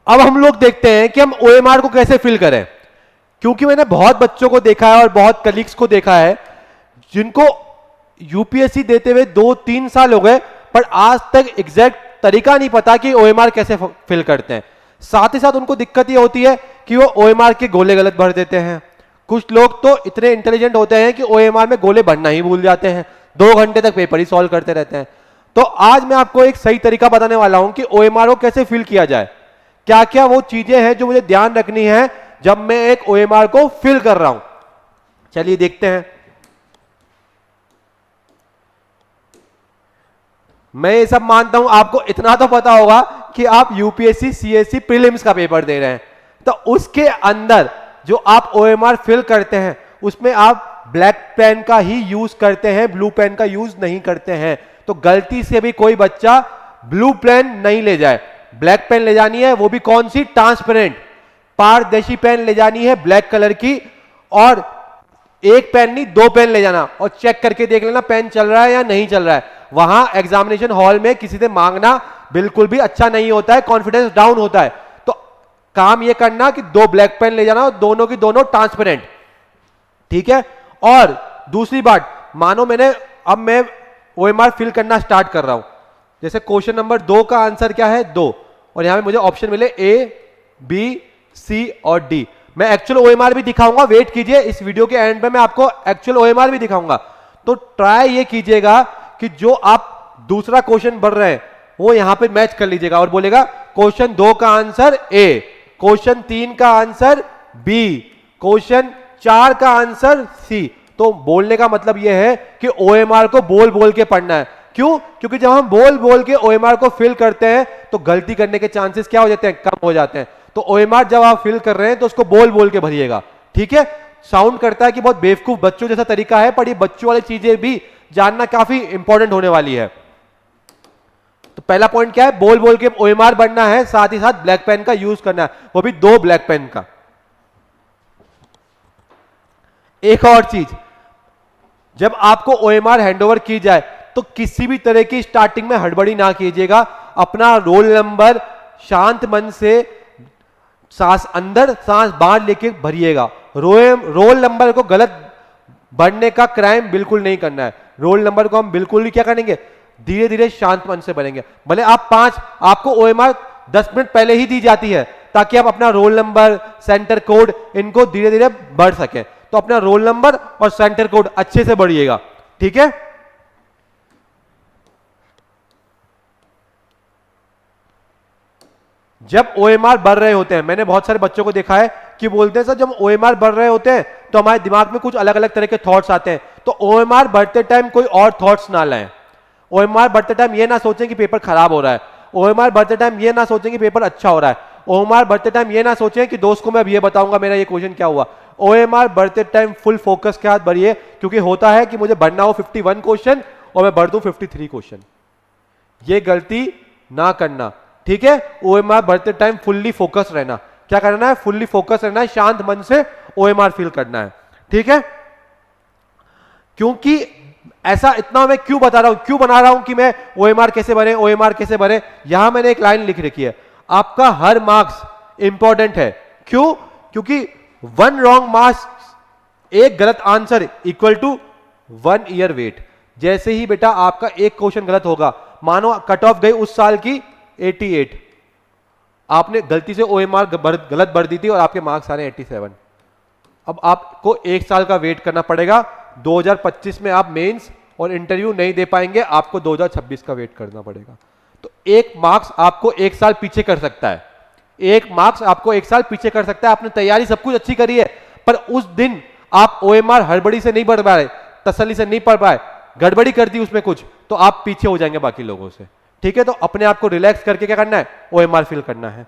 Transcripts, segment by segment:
अब हम लोग देखते हैं कि हम OMR को कैसे फिल करें, क्योंकि मैंने बहुत बच्चों को देखा है और बहुत कलीग्स को देखा है जिनको यूपीएससी देते हुए 2-3 साल हो गए, पर आज तक एग्जैक्ट तरीका नहीं पता कि OMR कैसे फिल करते हैं। साथ ही साथ उनको दिक्कत ये होती है कि वो OMR के गोले गलत भर देते हैं। कुछ लोग तो इतने इंटेलिजेंट होते हैं कि OMR में गोले भरना ही भूल जाते हैं, 2 घंटे तक पेपर ही सॉल्व करते रहते हैं। तो आज मैं आपको एक सही तरीका बताने वाला हूं कि OMR को कैसे फिल किया जाए, क्या क्या वो चीजें हैं जो मुझे ध्यान रखनी है जब मैं एक OMR को फिल कर रहा हूं। चलिए देखते हैं। मैं ये सब मानता हूं आपको इतना तो पता होगा कि आप यूपीएससी सीएससी प्रीलिम्स का पेपर दे रहे हैं, तो उसके अंदर जो आप OMR फिल करते हैं उसमें आप ब्लैक पेन का ही यूज करते हैं, ब्लू पेन का यूज नहीं करते हैं। तो गलती से भी कोई बच्चा ब्लू पेन नहीं ले जाए, ब्लैक पेन ले जानी है, वो भी कौन सी, ट्रांसपेरेंट पारदर्शी पेन ले जानी है ब्लैक कलर की, और एक पेन नहीं 2 पेन ले जाना और चेक करके देख लेना पेन चल रहा है या नहीं चल रहा है। वहां एग्जामिनेशन हॉल में किसी से मांगना बिल्कुल भी अच्छा नहीं होता है, कॉन्फिडेंस डाउन होता है। तो काम यह करना कि 2 ब्लैक पेन ले जाना और दोनों की दोनों ट्रांसपेरेंट, ठीक है। और दूसरी बात, मानो अब मैं OMR फिल करना स्टार्ट कर रहा हूं, जैसे क्वेश्चन नंबर 2 का आंसर क्या है 2, और यहां पे मुझे ऑप्शन मिले A, B, C और D। मैं एक्चुअल OMR भी दिखाऊंगा, वेट कीजिए, इस वीडियो के एंड पे मैं आपको एक्चुअल OMR भी दिखाऊंगा। तो ट्राई ये कीजिएगा कि जो आप दूसरा क्वेश्चन भर रहे हैं वो यहां पे मैच कर लीजिएगा और बोलेगा क्वेश्चन 2 का आंसर A, क्वेश्चन 3 का आंसर B, क्वेश्चन 4 का आंसर C। तो बोलने का मतलब यह है कि OMR को बोल बोल के पढ़ना है। क्यों? क्योंकि जब हम बोल बोल के OMR को फिल करते हैं तो गलती करने के चांसेस क्या हो जाते हैं, कम हो जाते हैं। तो OMR जब आप फिल कर रहे हैं तो उसको बोल बोल के भरिएगा, ठीक है। साउंड करता है कि बहुत बेवकूफ बच्चों जैसा तरीका है, पर ये बच्चों वाली चीजें भी जानना काफी इंपॉर्टेंट होने वाली है। तो पहला पॉइंट क्या है, बोल बोल के OMR बनना है, साथ ही साथ ब्लैक पेन का यूज करना है, वो भी 2 ब्लैक पेन का। एक और चीज, जब आपको OMR हैंडओवर की जाए तो किसी भी तरह की स्टार्टिंग में हड़बड़ी ना कीजिएगा। अपना रोल नंबर शांत मन से सांस अंदर सांस बाहर लेके भरिएगा। रोल नंबर को गलत भरने का क्राइम बिल्कुल नहीं करना है। रोल नंबर को हम बिल्कुल ही क्या करेंगे, धीरे धीरे शांत मन से भरेंगे। भले आपको OMR 10 मिनट पहले ही दी जाती है ताकि आप अपना रोल नंबर, सेंटर कोड इनको धीरे धीरे बढ़ सके। तो अपना रोल नंबर और सेंटर कोड अच्छे से बढ़िएगा, ठीक है। जब OMR बढ़ रहे होते हैं, मैंने बहुत सारे बच्चों को देखा है कि बोलते हैं सर जब OMR बढ़ रहे होते हैं तो हमारे दिमाग में कुछ अलग अलग तरह के थॉट्स आते हैं। तो OMR बढ़ते टाइम कोई और थॉट्स ना लाएं। OMR बढ़ते टाइम ये ना सोचें कि पेपर खराब हो रहा है। OMR बढ़ते टाइम ये ना सोचें कि पेपर अच्छा हो रहा है। OMR बढ़ते टाइम ये ना सोचें कि दोस्त को मैं अब ये बताऊंगा मेरा ये क्वेश्चन क्या हुआ। OMR बढ़ते टाइम फुल फोकस के साथ बढ़िए, क्योंकि होता है कि मुझे बढ़ना हो 51 क्वेश्चन और मैं बढ़ दूं 53 क्वेश्चन। ये गलती ना करना, ठीक है। OMR बढ़ते टाइम फुल्ली फोकस रहना, क्या करना है, फुल्ली फोकस रहना है, शांत मन से OMR फिल करना है, ठीक है। क्योंकि ऐसा इतना मैं क्यों बता रहा हूं, क्यों बना रहा हूं कि मैं OMR कैसे भरे, OMR कैसे भरे। यहां मैंने एक लाइन लिख रखी है, आपका हर मार्क्स इंपॉर्टेंट है। क्यों? क्योंकि 1 रॉन्ग मार्क्स, एक गलत answer equal to 1 year wait. जैसे ही बेटा आपका एक क्वेश्चन गलत होगा, मानो कट ऑफ गई उस साल की 88, आपने गलती से OMR गलत भर दी थी और आपके मार्क्स आ रहे हैं 87। अब आपको 1 साल का वेट करना पड़ेगा। 2025 में आप मेंस और इंटरव्यू नहीं दे पाएंगे, आपको 2026 का वेट करना पड़ेगा। तो 1 मार्क्स आपको 1 साल पीछे कर सकता है, 1 मार्क्स आपको 1 साल पीछे कर सकता है। आपने तैयारी सब कुछ अच्छी करी है, पर उस दिन आप OMR हड़बड़ी से नहीं पढ़ पाए, तसल्ली से नहीं पढ़ पाए, गड़बड़ी कर दी उसमें कुछ, तो आप पीछे हो जाएंगे बाकी लोगों से, ठीक है। तो अपने आप को रिलैक्स करके क्या करना है, OMR फिल करना है।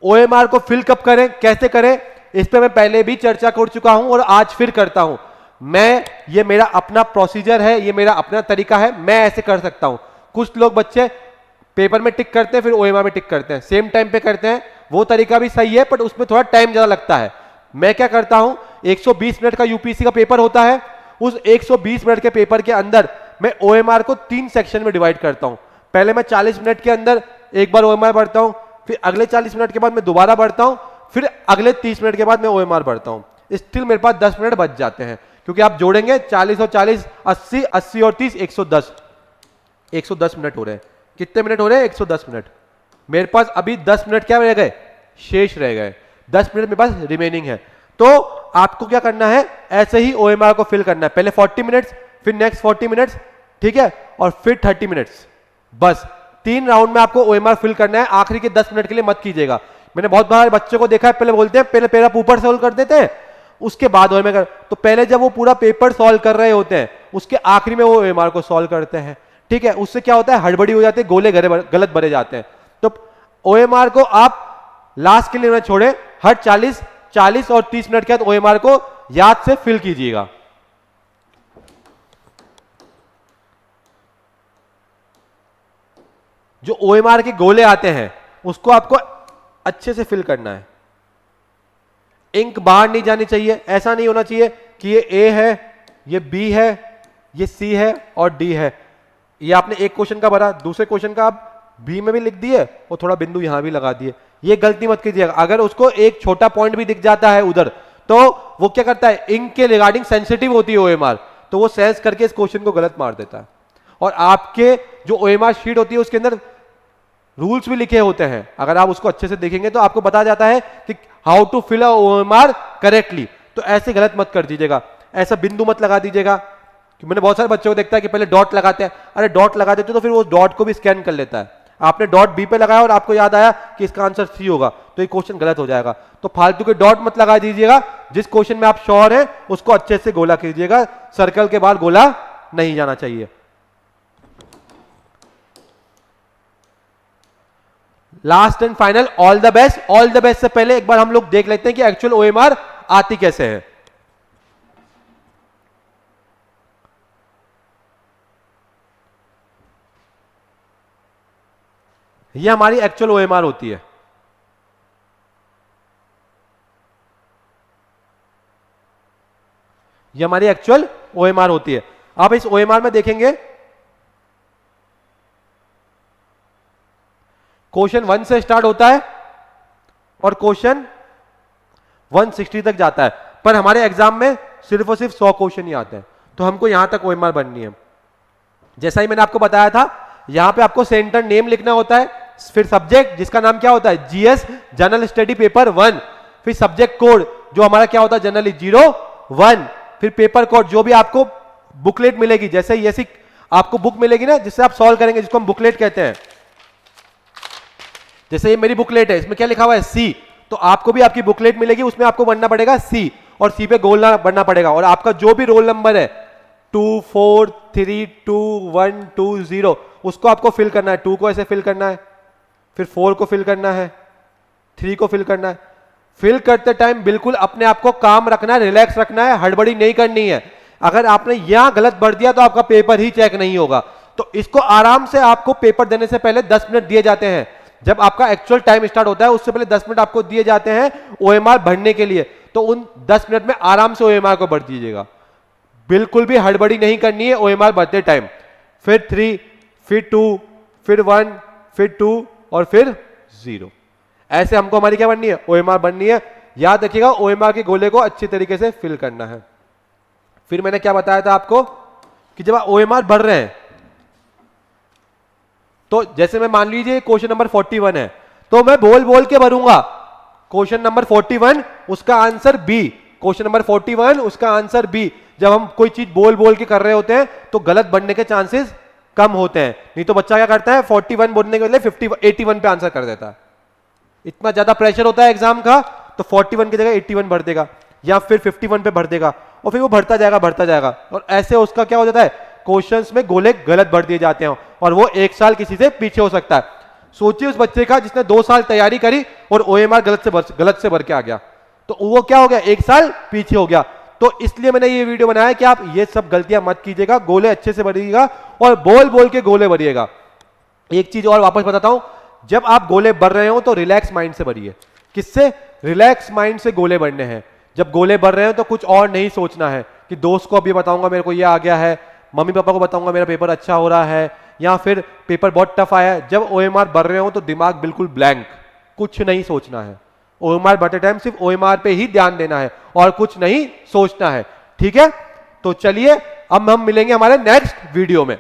OMR को फिल कब करें, कैसे करें, इस पे मैं पहले भी चर्चा कर चुका हूं और आज फिर करता हूं। ये मेरा अपना प्रोसीजर है, ये मेरा अपना तरीका है, मैं ऐसे कर सकता हूं। कुछ लोग बच्चे पेपर में टिक करते हैं फिर OMR में टिक करते हैं, सेम टाइम पे करते हैं, वो तरीका भी सही है, बट उसमें थोड़ा टाइम ज्यादा लगता है। मैं क्या करता हूं, 120 मिनट का यूपीएससी का पेपर होता है, उस 120 मिनट के पेपर के अंदर मैं OMR को 3 सेक्शन में डिवाइड करता हूं। पहले मैं 40 मिनट के अंदर एक बार OMR पढ़ता हूं, फिर अगले 40 मिनट के बाद मैं दोबारा पढ़ता हूं, फिर अगले 30 मिनट के बाद मैं OMR पढ़ता हूं। स्टिल मेरे पास 10 मिनट बच जाते हैं, क्योंकि आप जोड़ेंगे 40 और 40 80, 80 और 30 110, 110 मिनट हो रहे हैं। कितने मिनट हो रहे हैं? 110 मिनट। मेरे पास अभी 10 मिनट क्या रह गए? शेष रह गए। 10 मिनट मेरे पास रिमेनिंग है। तो आपको क्या करना है, ऐसे ही OMR को फिल करना है। पहले 40 मिनट्स, फिर नेक्स्ट 40 मिनट्स, ठीक है, और फिर 30 मिनट्स। बस 3 राउंड में आपको OMR फिल करना है। आखिरी के 10 मिनट के लिए मत कीजिएगा। मैंने बहुत बार बच्चों को देखा है, पहले बोलते हैं पहले पेपर ऊपर सोल्व कर देते हैं, उसके बाद OMR कर। तो पहले जब वो पूरा पेपर सॉल्व कर रहे होते हैं, उसके आखिरी में वो OMR को सॉल्व करते हैं, ठीक है। उससे क्या होता है, हड़बड़ी हो जाती है, गोले गलत भरे जाते हैं। तो OMR को आप लास्ट के लिए ना छोड़े, हर 40 और 30 मिनट के बाद OMR को याद से फिल कीजिएगा। जो OMR के गोले आते हैं उसको आपको अच्छे से फिल करना है। इंक बाहर नहीं जानी चाहिए। ऐसा नहीं होना चाहिए कि ये A है, ये B है, ये C है और D है। ये आपने एक क्वेश्चन का भरा, दूसरे क्वेश्चन का आप B में भी लिख दिए और थोड़ा बिंदु यहां भी लगा दिए। ये गलती मत कीजिएगा। अगर उसको एक छोटा पॉइंट भी दिख जाता है उधर, तो वो क्या करता है, इंक के रिगार्डिंग सेंसिटिव होती है OMR, तो वो सेंस करके इस क्वेश्चन को गलत मार देता है। और आपके जो OMR शीट होती है उसके अंदर रूल्स भी लिखे होते हैं। अगर आप उसको अच्छे से देखेंगे तो आपको बता जाता है कि how to fill a OMR correctly. तो ऐसे गलत मत कर दीजिएगा, ऐसा बिंदु मत लगा दीजिएगा। कि मैंने बहुत सारे बच्चों को देखता है कि पहले डॉट लगाते हैं। अरे डॉट लगा देते तो फिर वो डॉट को भी स्कैन कर लेता है। आपने डॉट B पे लगाया और आपको याद आया कि इसका आंसर C होगा, तो ये क्वेश्चन गलत हो जाएगा। तो फालतू के डॉट मत लगा दीजिएगा। जिस क्वेश्चन में आप श्योर हैं उसको अच्छे से गोला कीजिएगा। सर्कल के बाहर गोला नहीं जाना चाहिए। Last and final, all the best. All the best से पहले एक बार हम लोग देख लेते हैं कि एक्चुअल OMR आती कैसे है। ये हमारी एक्चुअल OMR होती है। ये हमारी एक्चुअल OMR होती है। आप इस OMR में देखेंगे क्वेश्चन 1 से स्टार्ट होता है और क्वेश्चन 160 तक जाता है। पर हमारे एग्जाम में सिर्फ और सिर्फ 100 क्वेश्चन ही आते हैं। तो हमको यहां तक OMR बननी है। जैसा ही मैंने आपको बताया था, यहां पे आपको सेंटर नेम लिखना होता है, फिर सब्जेक्ट जिसका नाम क्या होता है, GS जनरल स्टडी पेपर 1, फिर सब्जेक्ट कोड जो हमारा क्या होता है जनरली 01, फिर पेपर कोड जो भी आपको बुकलेट मिलेगी, जैसे ऐसी आपको बुक मिलेगी ना जिससे आप सॉल्व करेंगे, जिसको हम बुकलेट कहते हैं। जैसे ये मेरी बुकलेट है, इसमें क्या लिखा हुआ है C, तो आपको भी आपकी बुकलेट मिलेगी, उसमें आपको बनना पड़ेगा C और C पे गोल बनना पड़ेगा। और आपका जो भी रोल नंबर है 2 4 3 2 1 2 0 उसको आपको फिल करना है। 2 को ऐसे फिल करना है, फिर 4 को फिल करना है, 3 को फिल करना है। फिल करते टाइम बिल्कुल अपने आप को काम रखना है, रिलैक्स रखना है, हड़बड़ी नहीं करनी है। अगर आपने यहां गलत भर दिया तो आपका पेपर ही चेक नहीं होगा। तो इसको आराम से आपको पेपर देने से पहले 10 मिनट दिए जाते हैं। जब आपका एक्चुअल टाइम स्टार्ट होता है उससे पहले 10 मिनट आपको दिए जाते हैं OMR भरने के लिए। तो उन 10 मिनट में आराम से OMR को भर दीजिएगा, बिल्कुल भी हड़बड़ी नहीं करनी है OMR भरते टाइम। फिर 3, फिर 2, फिर 1, फिर 2 और फिर 0। ऐसे हमको हमारी क्या बननी है, OMR बननी है। याद रखिएगा OMR के गोले को अच्छी तरीके से फिल करना है। फिर मैंने क्या बताया था आपको कि जब आप OMR भर रहे हैं, तो जैसे मैं मान लीजिए क्वेश्चन नंबर 41 है, तो मैं बोल बोल के भरूंगा। क्वेश्चन नंबर 41 उसका आंसर B, क्वेश्चन नंबर 41 उसका आंसर B। जब हम कोई चीज बोल बोल के कर रहे होते हैं तो गलत बनने के चांसेस कम होते हैं। नहीं तो बच्चा क्या करता है, 41 बोलने के बदले 81 पे आंसर कर देता है। इतना ज्यादा प्रेशर होता है एग्जाम का, तो 41 की जगह 81 भर देगा या फिर 51 पे भर देगा और फिर वो भरता जाएगा। और ऐसे उसका क्या हो जाता है, क्वेश्चंस में गोले गलत भर दिए जाते हैं और वो 1 साल किसी से पीछे हो सकता है। सोचिए उस बच्चे का जिसने 2 साल तैयारी करी और OMR गलत से भर के आ गया, तो वो क्या हो गया, 1 साल पीछे हो गया। तो इसलिए मैंने ये वीडियो बनाया कि आप ये सब गलतियां मत कीजिएगा, गोले अच्छे से भरिएगा और बोल बोल के गोले भरिएगा। एक चीज और वापस बताता हूं, जब आप गोले भर रहे हो तो रिलैक्स माइंड से भरिए। किससे, रिलैक्स माइंड से गोले भरने हैं। जब गोले भर रहे हो तो कुछ और नहीं सोचना है कि दोस्त को अभी बताऊंगा मेरे को ये आ गया है, मम्मी पापा को बताऊंगा मेरा पेपर अच्छा हो रहा है, या फिर पेपर बहुत टफ आया है। जब ओएमआर भर रहे हो तो दिमाग बिल्कुल ब्लैंक, कुछ नहीं सोचना है। ओएमआर भरते टाइम सिर्फ ओएमआर पे ही ध्यान देना है और कुछ नहीं सोचना है, ठीक है। तो चलिए अब हम मिलेंगे हमारे नेक्स्ट वीडियो में।